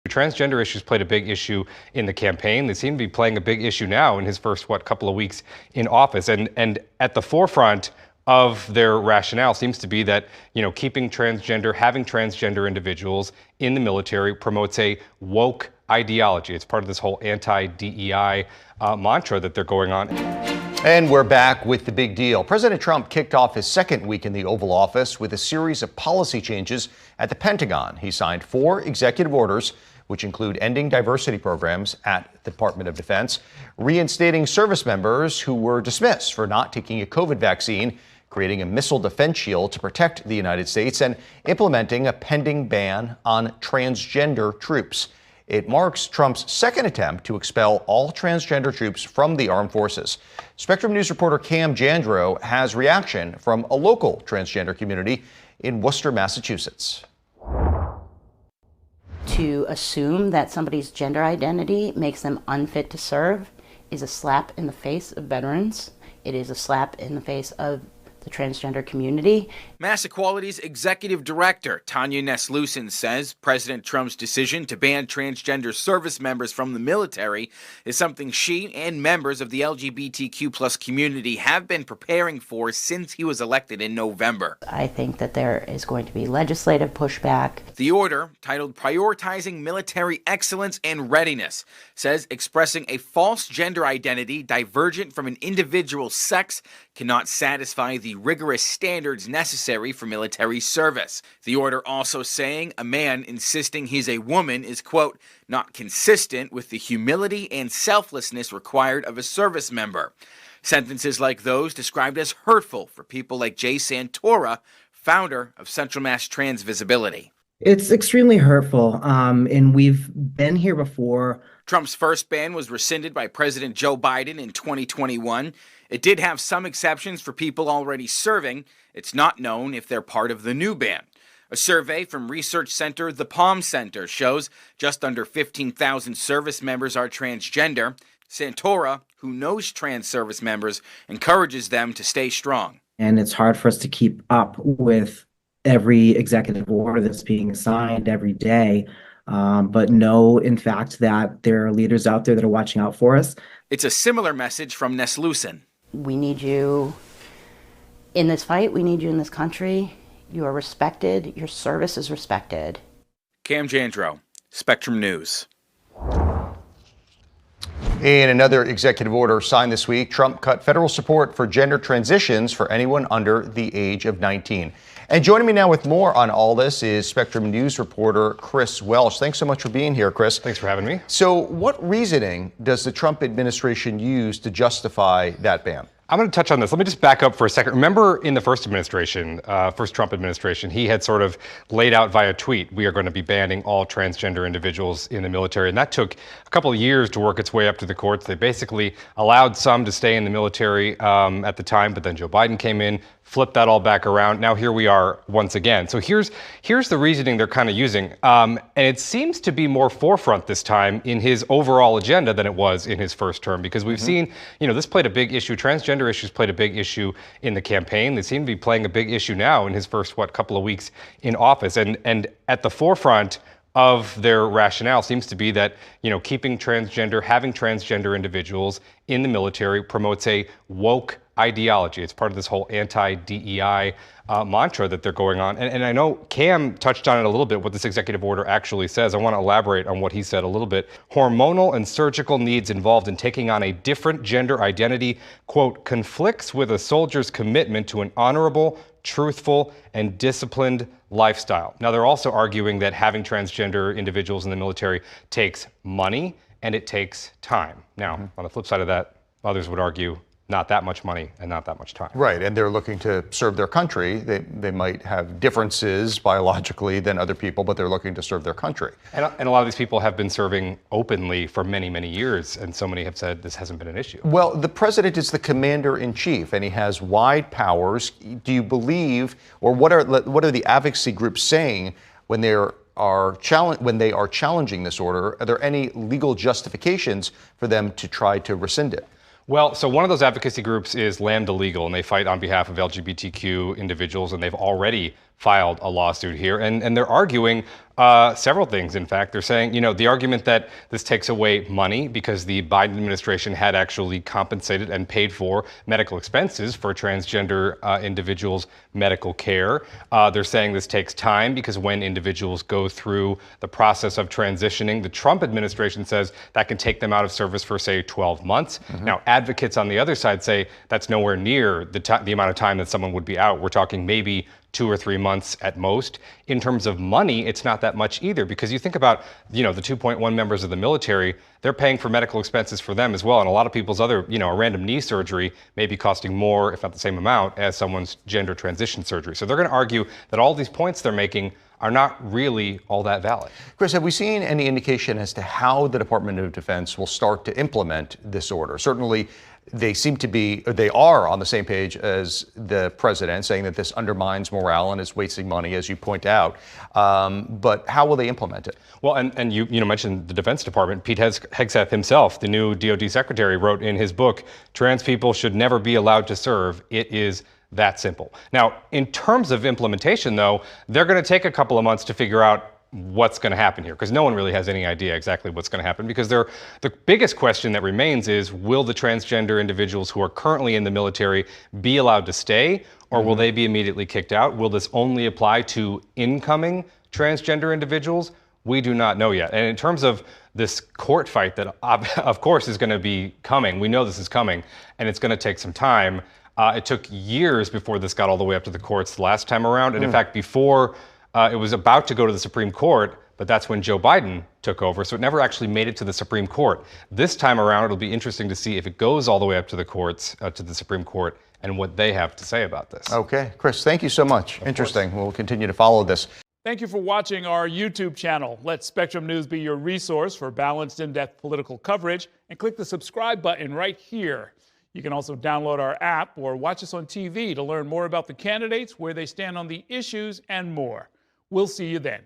Transgender issues played a big issue in the campaign. They seem to be playing a big issue now in his first, couple of weeks in office. And at the forefront of their rationale seems to be that, keeping transgender, having transgender individuals in the military promotes a woke ideology. It's part of this whole anti-DEI mantra that they're going on. And we're back with the big deal. President Trump kicked off his second week in the Oval Office with a series of policy changes at the Pentagon. He signed 4 executive orders, which include ending diversity programs at the Department of Defense, reinstating service members who were dismissed for not taking a COVID vaccine, creating a missile defense shield to protect the United States, and implementing a pending ban on transgender troops. It marks Trump's second attempt to expel all transgender troops from the armed forces. Spectrum News reporter Cam Jandro has reaction from a local transgender community in Worcester, Massachusetts. To assume that somebody's gender identity makes them unfit to serve is a slap in the face of veterans. It is a slap in the face of the transgender community. Mass Equality's executive director, Tanya Neslucin, says President Trump's decision to ban transgender service members from the military is something she and members of the LGBTQ+ community have been preparing for since he was elected in November. I think that there is going to be legislative pushback. The order, titled Prioritizing Military Excellence and Readiness, says expressing a false gender identity divergent from an individual's sex cannot satisfy the rigorous standards necessary for military service. The order also saying a man insisting he's a woman is, quote, not consistent with the humility and selflessness required of a service member. Sentences like those described as hurtful for people like Jay Santora, founder of Central Mass Trans Visibility. It's extremely hurtful, and we've been here before. Trump's first ban was rescinded by President Joe Biden in 2021. It did have some exceptions for people already serving. It's not known if they're part of the new ban. A survey from research center The Palm Center shows just under 15,000 service members are transgender. Santora, who knows trans service members, encourages them to stay strong. And it's hard for us to keep up with every executive order that's being signed every day. But know, in fact, that there are leaders out there that are watching out for us. It's a similar message from Neslucin. We need you in this fight. We need you in this country. You are respected. Your service is respected. Cam Jandro, Spectrum News. In another executive order signed this week, Trump cut federal support for gender transitions for anyone under the age of 19. And joining me now with more on all this is Spectrum News reporter Chris Welch. Thanks so much for being here, Chris. Thanks for having me. So what reasoning does the Trump administration use to justify that ban? I'm going to touch on this. Let me just back up for a second. Remember in the first Trump administration, he had sort of laid out via tweet, we are going to be banning all transgender individuals in the military. And that took a couple of years to work its way up to the courts. They basically allowed some to stay in the military at the time, but then Joe Biden came in, flipped that all back around. Now here we are once again. So here's the reasoning they're kind of using. And it seems to be more forefront this time in his overall agenda than it was in his first term, because we've seen, this played a big issue. Transgender issues played a big issue in the campaign. They seem to be playing a big issue now in his first, couple of weeks in office. And at the forefront of their rationale seems to be that, keeping transgender, having transgender individuals in the military promotes a woke ideology. It's part of this whole anti-DEI mantra that they're going on. And I know Cam touched on it a little bit, what this executive order actually says. I want to elaborate on what he said a little bit. Hormonal and surgical needs involved in taking on a different gender identity, quote, conflicts with a soldier's commitment to an honorable, truthful, and disciplined lifestyle. Now, they're also arguing that having transgender individuals in the military takes money and it takes time. Now, on the flip side of that, others would argue not that much money and not that much time. Right, and they're looking to serve their country. They might have differences biologically than other people, but they're looking to serve their country. And a lot of these people have been serving openly for many, many years, and so many have said this hasn't been an issue. Well, the president is the commander-in-chief, and he has wide powers. Do you believe, or what are the advocacy groups saying when they are challenging this order? Are there any legal justifications for them to try to rescind it? Well, so one of those advocacy groups is Lambda Legal, and they fight on behalf of LGBTQ individuals, and they've already filed a lawsuit here, and they're arguing several things. In fact, they're saying, the argument that this takes away money because the Biden administration had actually compensated and paid for medical expenses for transgender individuals' medical care. They're saying this takes time because when individuals go through the process of transitioning, the Trump administration says that can take them out of service for, say, 12 months. Now, advocates on the other side say that's nowhere near the amount of time that someone would be out. We're talking maybe 2 or 3 months at most. In terms of money, it's not that much either, because you think about, the 2.1 members of the military, they're paying for medical expenses for them as well. And a lot of people's other, a random knee surgery may be costing more, if not the same amount, as someone's gender transition surgery. So they're going to argue that all these points they're making are not really all that valid. Chris, have we seen any indication as to how the Department of Defense will start to implement this order? Certainly, they are on the same page as the president, saying that this undermines morale and is wasting money, as you point out. But how will they implement it? Well, and you mentioned the Defense Department. Pete Hegseth himself, the new DoD secretary, wrote in his book, "Trans people should never be allowed to serve. It is that simple." Now, in terms of implementation, though, they're going to take a couple of months to figure out what's going to happen here, because no one really has any idea exactly what's going to happen, because the biggest question that remains is, will the transgender individuals who are currently in the military be allowed to stay, or will they be immediately kicked out? Will this only apply to incoming transgender individuals? We do not know yet. And in terms of this court fight that of course is going to be coming, we know this is coming, and it's going to take some time. It took years before this got all the way up to the courts last time around. And in fact, before it was about to go to the Supreme Court, but that's when Joe Biden took over. So it never actually made it to the Supreme Court. This time around, it'll be interesting to see if it goes all the way up to the courts, to the Supreme Court, and what they have to say about this. Okay. Chris, thank you so much. Interesting. We'll continue to follow this. Thank you for watching our YouTube channel. Let Spectrum News be your resource for balanced, in-depth political coverage, and click the subscribe button right here. You can also download our app or watch us on TV to learn more about the candidates, where they stand on the issues, and more. We'll see you then.